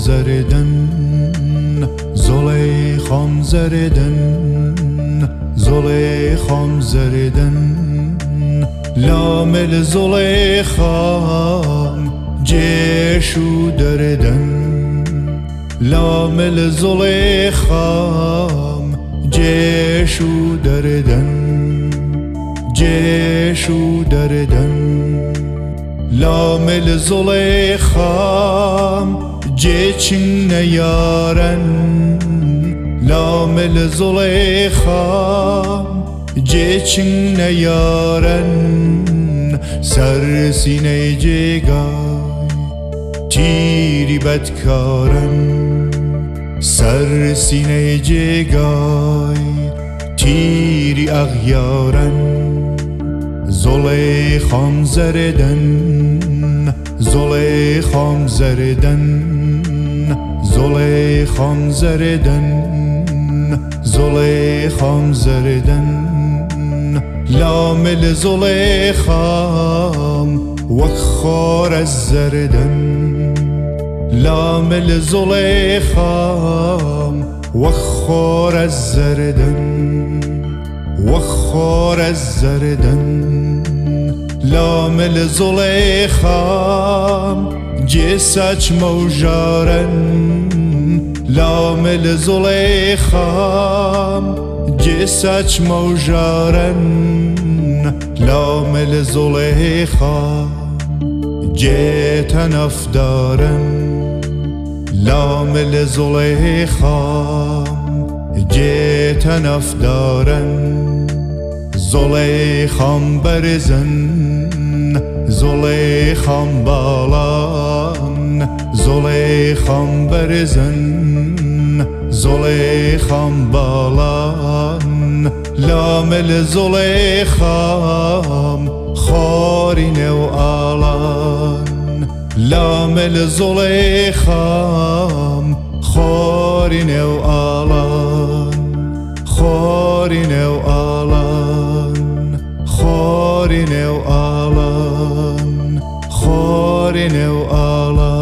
زردن زلیخام زردن زلیخام زردن لامل زلیخام جشو دردن لامل زلیخام جشو دردن جشو دردن لامل زلیخام جچن نیارن لامل زلیخام جچن نیارن سر سینه جگای تیری بدکارن سر سینه جگای تیری اغیارن زلیخام زردن زلیخام زردن زلیخام زردن زلیخام زردن لامل زلیخام وخار الزردن لامل زلیخام وخار الزردن وخار الزردن لامل زلیخام جسچ موجارن لامل زلیخام جسچ موجارن لامل زلیخام جتن افدارن لامل زلیخام جتن افدارن زلیخام برزن زلیخام بالان زلیخام برزن زلیخام بالان لامل زلیخام خارین و آلان لامل زلیخام خارین و آلان خارین و آلان خارین و آلان خارین و آلان